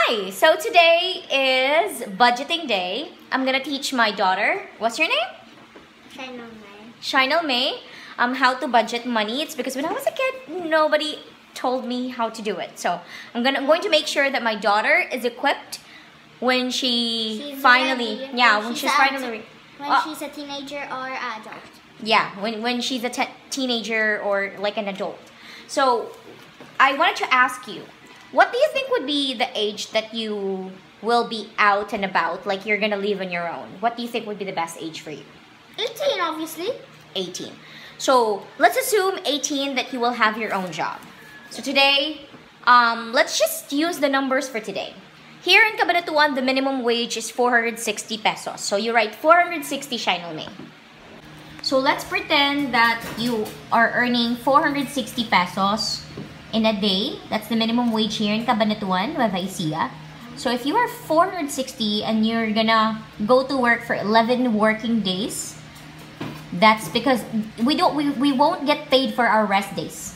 Hi! So today is budgeting day. I'm gonna teach my daughter, what's your name? Xhainel Mae. Xhainel Mae, how to budget money. It's because when I was a kid, nobody told me how to do it. So I'm going to make sure that my daughter is equipped when she's finally a teenager or adult. Yeah, when she's a teenager or like an adult. So I wanted to ask you, what do you think would be the age that you will be out and about, like you're gonna live on your own? What do you think would be the best age for you? 18, obviously. 18. So let's assume 18 that you will have your own job. So today, let's just use the numbers for today. Here in Cabanatuan, the minimum wage is 460 pesos. So you write 460 Xhainel Mae. So let's pretend that you are earning 460 pesos in a day. That's the minimum wage here in Cabanatuan, Nueva Ecija. So if you are 460 and you're gonna go to work for 11 working days, that's because we won't get paid for our rest days.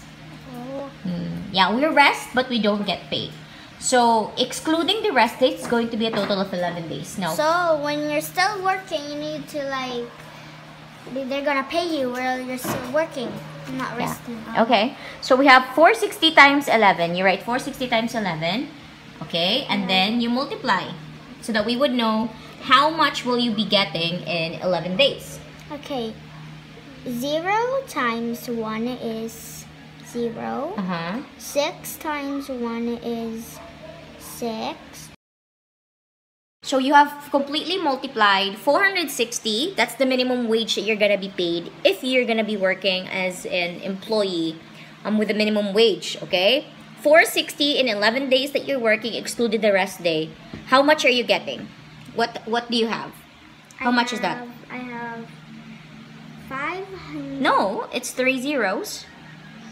Oh. Yeah, we rest, but we don't get paid. So excluding the rest days, it's going to be a total of 11 days. No. So when you're still working, you need to they're gonna pay you while you're still working, not resting. Yeah. Okay. So we have 460 times 11. You write 460 times 11. Okay, and then you multiply so that we would know how much will you be getting in 11 days. Okay. 0 times 1 is 0. 6 times 1 is 6. So you have completely multiplied 460. That's the minimum wage that you're gonna be paid if you're gonna be working as an employee with a minimum wage. Okay, 460 in 11 days that you're working, excluded the rest day. How much are you getting? What do you have? How much is that? I have 500. No, it's 3 zeros.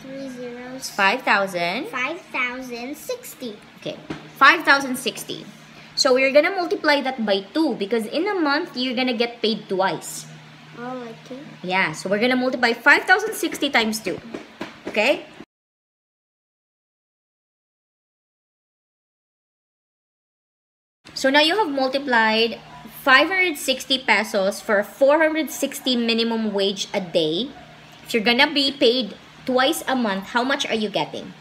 3 zeros. 5,000. 5,060. Okay, 5,060. So we're gonna multiply that by 2 because in a month you're gonna get paid twice. Oh, like 2? Yeah, so we're gonna multiply 5,060 times 2. Okay? So now you have multiplied 560 pesos for 460 minimum wage a day. If you're gonna be paid twice a month, how much are you getting?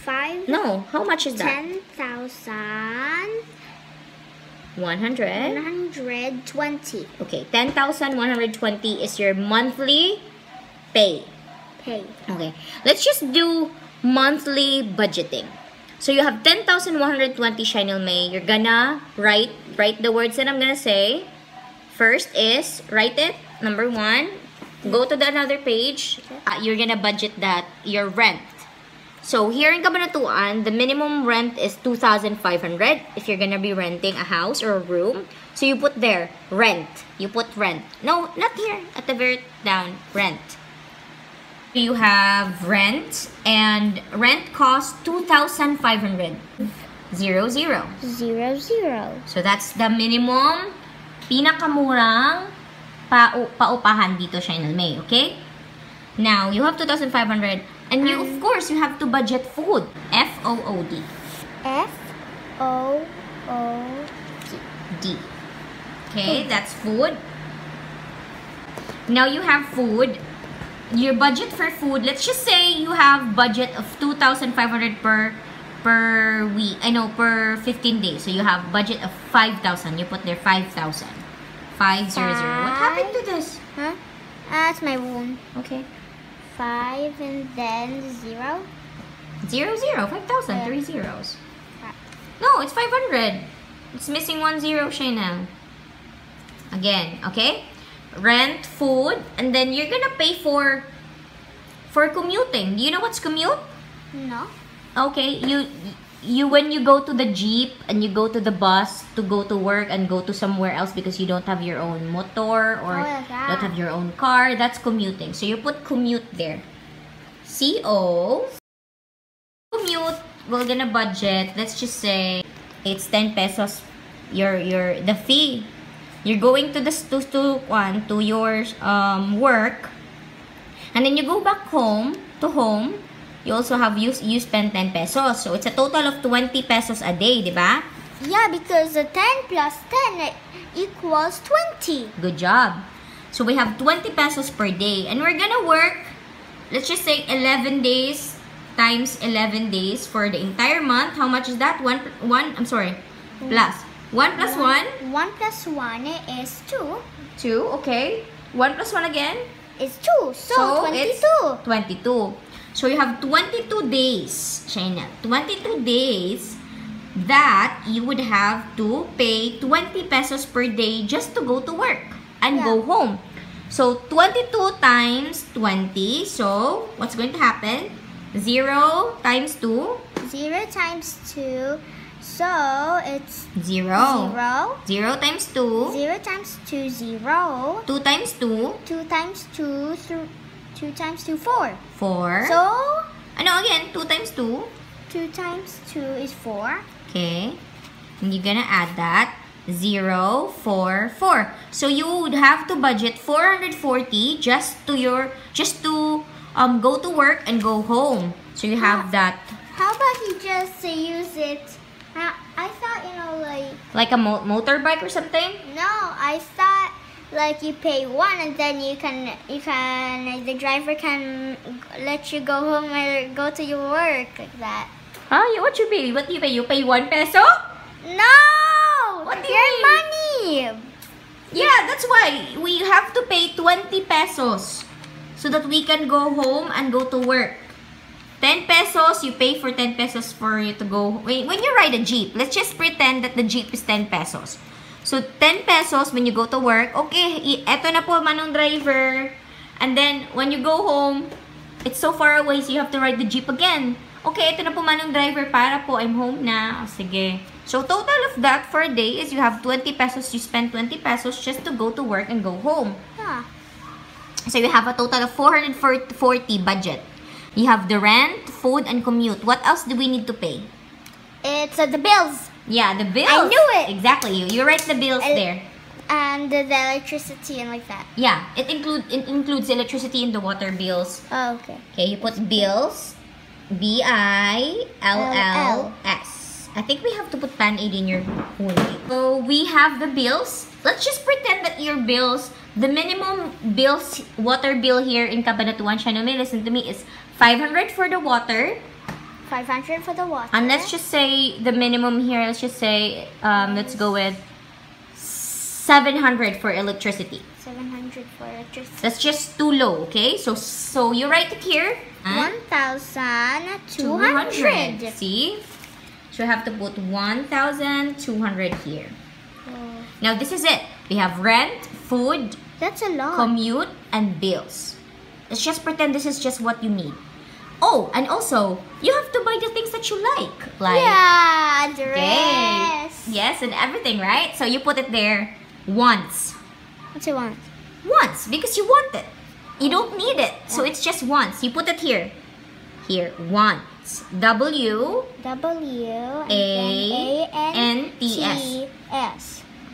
5. No, how much is that? 10,120. 120. Okay, 10,120 is your monthly pay. Okay, let's just do monthly budgeting. So you have 10,120 Xhainel Mae. You're gonna write the words that I'm gonna say. First is, write it, number 1. Go to the another page. You're gonna budget that, your rent. So here in Cabanatuan, the minimum rent is 2,500 if you're gonna be renting a house or a room. So you put there, rent. You put rent. No, not here. At the very down, rent. You have rent, and rent costs 2,500. 0, 0. 0, 0. So that's the minimum, pinakamurang paupahan dito, Xhainel Mae, okay? Now, you have 2,500, and you, of course, you have to budget food. F-O-O-D. F-O-O-D. Okay, that's food. Now you have food. Your budget for food, let's just say you have budget of 2,500 per week. I know, per 15 days. So you have budget of 5,000. You put there 5,000. 500. What happened to this? Huh? That's my wound. Okay. 5 and then 0. 0, 0. 5,000. 3 zeros. No, it's 500. It's missing 1 zero, Xhainel. Again, okay? Rent, food, and then you're gonna pay for commuting. Do you know what's commute? No. Okay, you when you go to the jeep and you go to the bus to go to work and go to somewhere else because you don't have your own motor or don't have your own car, that's commuting. So you put commute there. CO. Commute, we're gonna budget. Let's just say it's 10 pesos. The fee. You're going to your work, and then you go back home you also have you spend 10 pesos. So, it's a total of 20 pesos a day, di ba? Yeah, because the 10 plus 10 equals 20. Good job. So, we have 20 pesos per day. And we're gonna work, let's just say 11 days times 11 days for the entire month. How much is that? Plus. 1 plus 1? 1 plus 1 is 2. 2, okay. 1 plus 1 again? It's 2. So 22. It's 22. So you have 22 days, Xhainel. 22 days that you would have to pay 20 pesos per day just to go to work and go home. So 22 times 20. So what's going to happen? 0 times 2. 0 times 2. So it's 0. 0. 0 times 2. 0 times 2, 0. 2 times 2. 2 times 2, 2 times 2, 4. 4. So, ano again? 2 times 2. 2 times 2 is 4. Okay. And you're gonna add that. 0, 4, 4. So you would have to budget 440 just to go to work and go home. So you have that. How about you just use it? I thought, Like a motorbike or something? No, I thought like you pay 1 and then the driver can let you go home or go to your work like that. Huh? What you pay? What do you pay? You pay 1 peso? No! What do you your mean? money! Yeah, that's why we have to pay 20 pesos so that we can go home and go to work. 10 pesos, you pay for 10 pesos for you to go. When you ride a jeep, let's just pretend that the jeep is 10 pesos. So, 10 pesos when you go to work. Okay, eto na po, manong driver. And then, when you go home, it's so far away, so you have to ride the jeep again. Okay, eto na po, manong driver, para po, I'm home na. Sige. So, total of that for a day is you have 20 pesos. You spend 20 pesos just to go to work and go home. Yeah. So, you have a total of 440 budget. You have the rent, food, and commute. What else do we need to pay? It's the bills. Yeah, the bills. I knew it. Exactly. You write the bills there. And the electricity and like that. Yeah, it includes electricity and the water bills. Oh, okay. Okay, you put bills. B-I-L-L-S. I think we have to put PAN-aid in your phone. So we have the bills. Let's just pretend that your bills, the minimum bills, water bill here in Cabanatuan, Xhainel Mae, listen to me, is 500 for the water. 500 for the water. And let's just say the minimum here, let's just say, let's go with 700 for electricity. 700 for electricity. That's just too low, okay? So you write it here. 1,200. See? So you have to put 1,200 here. Oh. Now this is it. We have rent, food, That's a lot. commute, and bills. Let's just pretend this is just what you need. Oh, and also, you have to buy the things that you like. Like, yeah, dress. okay. Yes, and everything, right? So you put it there once. What's it want? Once, because you want it. You don't need it. So it's just once. You put it here. Here, once. W-A-N-T-S.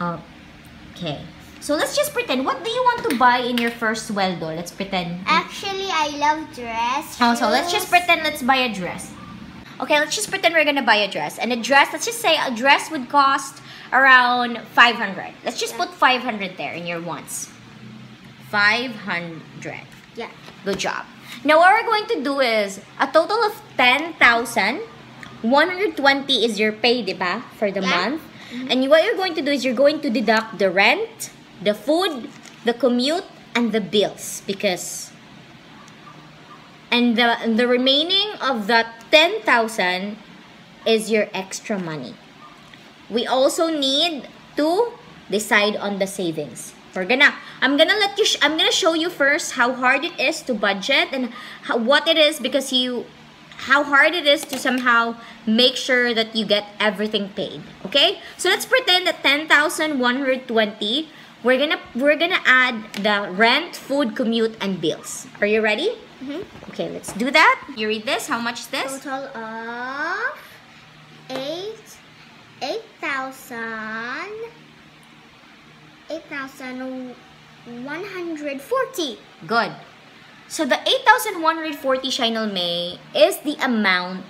Okay. So let's just pretend. What do you want to buy in your first sweldo? Let's pretend. Actually, I love dress. Oh, so let's just pretend let's buy a dress. Okay, let's just pretend we're gonna buy a dress. And a dress, let's just say a dress would cost around 500. Let's just put 500 there in your wants. 500. Yeah. Good job. Now what we're going to do is a total of 10,120 is your pay, diba? For the month. And what you're going to do is you're going to deduct the rent, the food, the commute, and the bills, because and the remaining of that 10,000 is your extra money. We also need to decide on the savings. I'm gonna show you first how hard it is to budget and what it is, because how hard it is to somehow make sure that you get everything paid. Okay, so let's pretend that 10,120. We're gonna add the rent, food, commute, and bills. Are you ready? Okay, let's do that. You read this. How much is this? Total of 8,140. Good. So the 8,140, Xhainel Mae, is the amount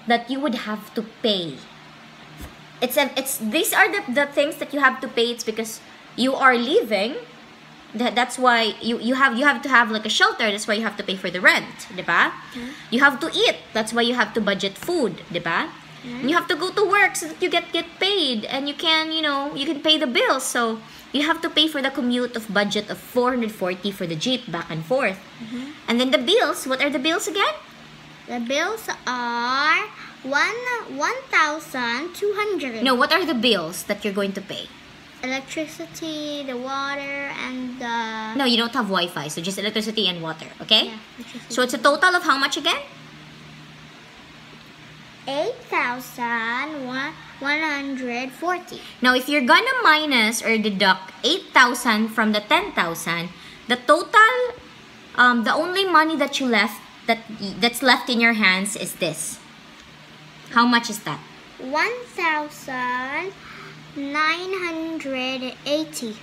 that you would have to pay. These are the things that you have to pay. It's because you are leaving. That's why you have to have like a shelter. That's why you have to pay for the rent, diba? You have to eat. That's why you have to budget food, diba? And you have to go to work so that you get paid, and you can pay the bills. So you have to pay for the commute of budget of 440 for the jeep back and forth. And then the bills, what are the bills again? The bills are 1,200. No, what are the bills that you're going to pay? Electricity, the water, and the... No, you don't have Wi-Fi, so just electricity and water, okay? Yeah, electricity. So it's a total of how much again? 8,140. Now, if you're gonna minus or deduct 8,000 from the 10,000, the total, the only money that you left, that's left in your hands is this. How much is that? 1,980.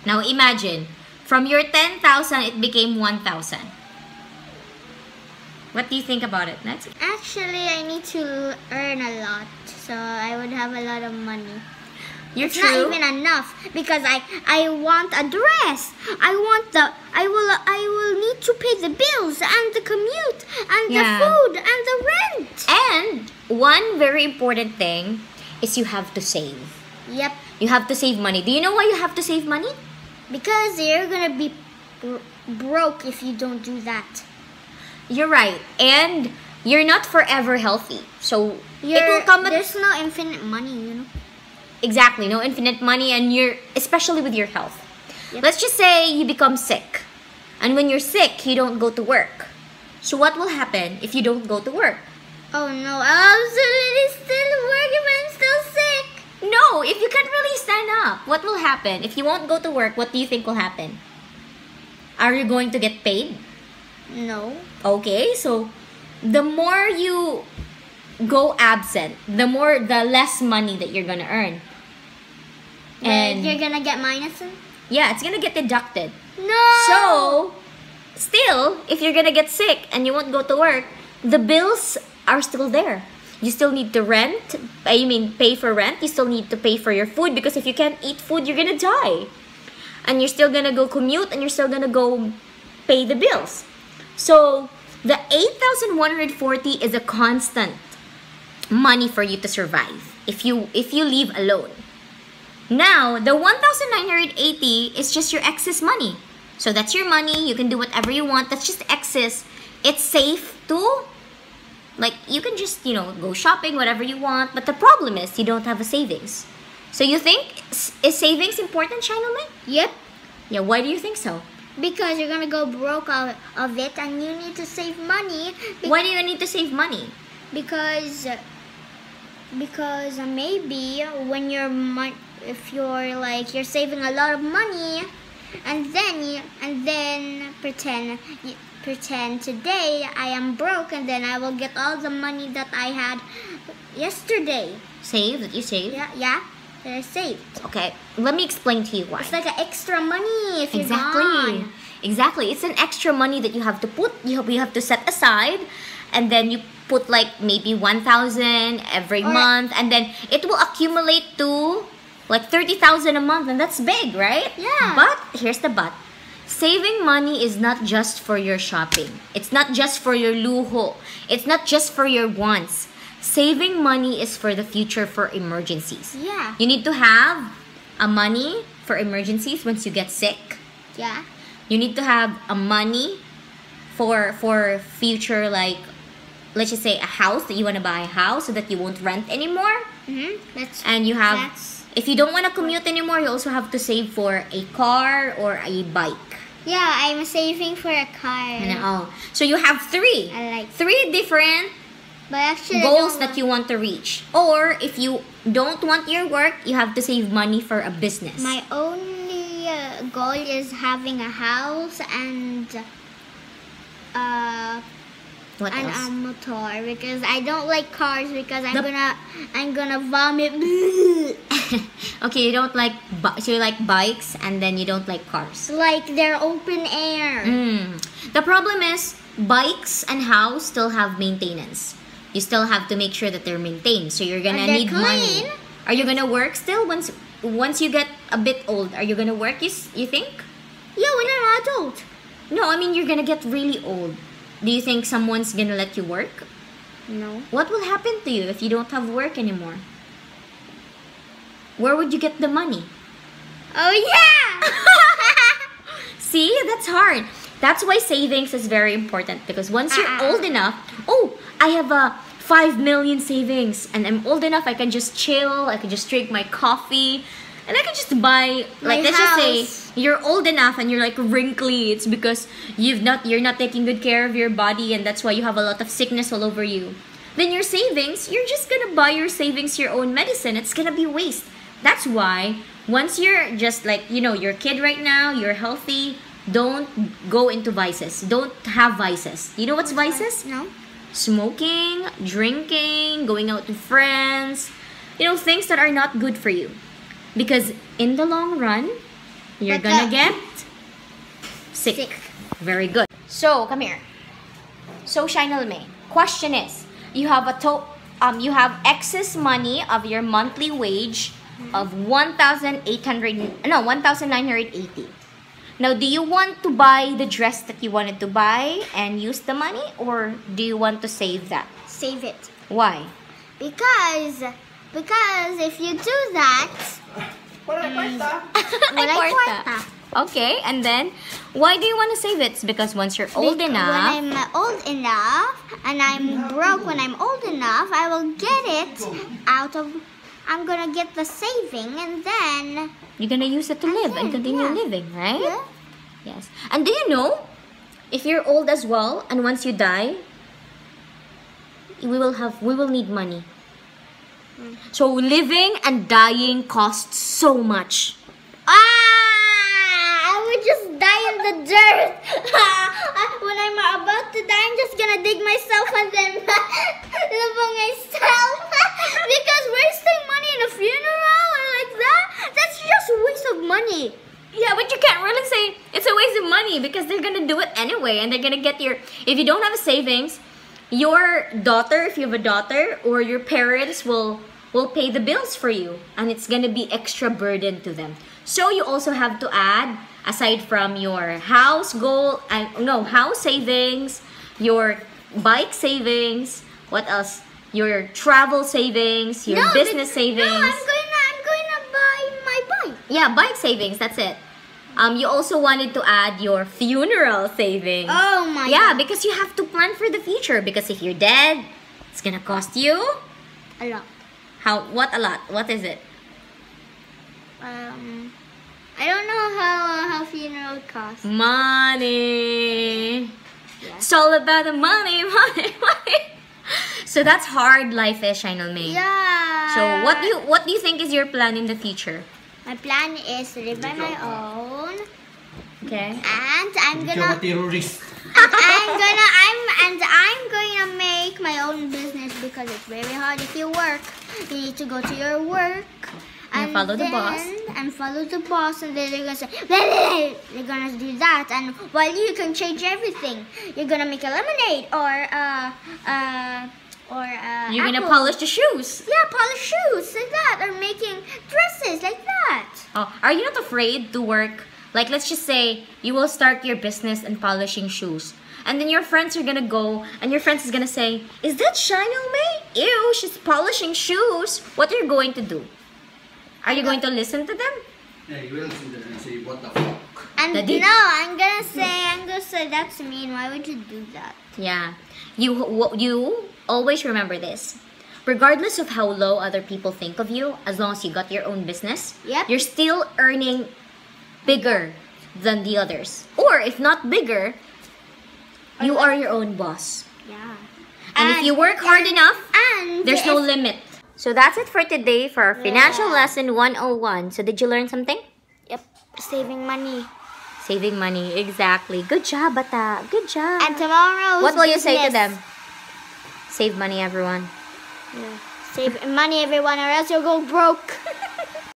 Now, imagine, from your 10,000, it became 1,000. What do you think about it? Next. Actually, I need to earn a lot, so I would have a lot of money. It's not even enough because I want a dress. I will need to pay the bills and the commute and the food and the rent. And one very important thing is you have to save. Yep. You have to save money. Do you know why you have to save money? Because you're gonna be broke if you don't do that. You're right. And you're not forever healthy. So it will come. There's no infinite money, you know. Exactly, no infinite money, and especially with your health. Yep. Let's just say you become sick, and when you're sick, you don't go to work. So what will happen if you don't go to work? Oh no, I'll still work if I'm still sick. No, if you can't really stand up, what will happen? If you won't go to work, what do you think will happen? Are you going to get paid? No. Okay, so the more you go absent, the less money that you're gonna earn. And you're gonna get minuses? Yeah, it's gonna get deducted. No! So, still, if you're gonna get sick and you won't go to work, the bills are still there. You still need to pay for rent. You still need to pay for your food, because if you can't eat food, you're gonna die. And you're still gonna go commute, and you're still gonna go pay the bills. So, the 8,140 is a constant money for you to survive if you leave alone. Now, the 1,980 is just your excess money. So that's your money. You can do whatever you want. That's just excess. It's safe to, you can just, go shopping, whatever you want. But the problem is you don't have a savings. So you think, is savings important, Xhainel Mae? Yep. Yeah, why do you think so? Because you're gonna go broke out of it, and you need to save money. Why do you need to save money? Because maybe when if you're saving a lot of money, and then pretend today I am broke, and then I will get all the money that I had yesterday. That you saved? Yeah. That I saved. Okay, let me explain to you why. It's like an extra money if you're gone. Exactly. It's an extra money that you have to put. You have to set aside, and then you put maybe 1,000 every month, and then it will accumulate to 30,000 a month, and that's big, right? Yeah. But here's the but. Saving money is not just for your shopping. It's not just for your luho. It's not just for your wants. Saving money is for the future, for emergencies. Yeah. You need to have a money for emergencies once you get sick. Yeah. You need to have a money for future, let's just say a house, that you want to buy a house so that you won't rent anymore. And you have, if you don't want to commute anymore, you also have to save for a car or a bike. Yeah, I'm saving for a car. So you have three different goals that you want to reach. Or if you don't want your work, you have to save money for a business. My only goal is having a house and what else? A motor, because I don't like cars, because I'm gonna vomit. Okay, you don't like so you like bikes and then you don't like cars. Like they're open air. The problem is bikes and house still have maintenance. You still have to make sure that they're maintained. So you're gonna need money. Are you gonna work still once you get a bit old? Are you gonna work? You think? Yeah, when I'm adult. No, I mean you're gonna get really old. Do you think someone's gonna let you work? No. What will happen to you if you don't have work anymore? Where would you get the money? Oh yeah! See, that's hard. That's why savings is very important, because once you're old enough, oh, I have a 5 million savings and I'm old enough, I can just chill, I can just drink my coffee, and I can just buy, like, let's just say you're old enough and you're like wrinkly. It's because you're not taking good care of your body, and that's why you have a lot of sickness all over you. Then your savings, you're just gonna buy your savings your own medicine. It's gonna be waste. That's why once you're just like, you're a kid right now, you're healthy, don't go into vices. Don't have vices. You know what's vices? No. Smoking, drinking, going out with friends, things that are not good for you. Because in the long run, you're gonna get sick. Very good. So, come here. So, Xhainel Mae, question is, you have you have excess money of your monthly wage of 1,980. Now, do you want to buy the dress that you wanted to buy and use the money, or do you want to save that? Save it. Why? Because if you do that, Okay, and then why do you want to save it? It's because once you're old enough. When I'm old enough and I'm broke, when I'm old enough, I will get it out of. I'm gonna get the saving, and then you're gonna use it to live and continue living, right? Yeah. Yes. And do you know, if you're old as well, and once you die, we will need money. So living and dying costs so much. I would just die in the dirt. When I'm about to die, I'm just gonna dig myself and then live on myself. Because wasting money in a funeral or like that's just a waste of money. Yeah, but you can't really say it's a waste of money, because they're gonna do it anyway, and they're gonna get if you don't have a savings, your daughter, if you have a daughter, or your parents will pay the bills for you, and it's gonna be extra burden to them. So you also have to add, aside from your house house savings, your bike savings, what else? Your travel savings, your business savings. No, I'm gonna buy my bike. Yeah, bike savings, that's it. You also wanted to add your funeral savings. Oh my God. Yeah, because you have to plan for the future, because if you're dead, it's gonna cost you a lot. What a lot? What is it? I don't know how funeral costs. Money. Yeah. It's all about the money. So that's hard life is, Xhainel Mae. Yeah. So what do you think is your plan in the future? My plan is to live by my own. Okay. And I'm gonna make my own business, because it's very hard. If you work, you need to go to your work and follow the boss. And follow the boss, and then they're gonna say, they're gonna do that. And while you can change everything, you're gonna make a lemonade or you're gonna polish the shoes. Yeah, polish shoes like that, or making dresses like that. Oh, are you not afraid to work? Like, let's just say you will start your business and polishing shoes, and then your friends are gonna go, and your friends is gonna say, "Is that Xhainel Mae? Ew, she's polishing shoes." What are you going to do? Are you going to listen to them? Yeah, you will listen to them and say, "What the fuck?" And no, I'm gonna say that's mean. Why would you do that? Yeah, you always remember this. Regardless of how low other people think of you, as long as you got your own business, you're still earning bigger than the others. Or if not bigger, you are your own boss. Yeah. And if you work hard enough, there's no limit. So that's it for today for our financial lesson 101. So did you learn something? Yep. Saving money. Saving money, exactly. Good job, Bata. Good job. And tomorrow, what will you say to them? Save money, everyone. Yeah. Save money, everyone, or else you'll go broke.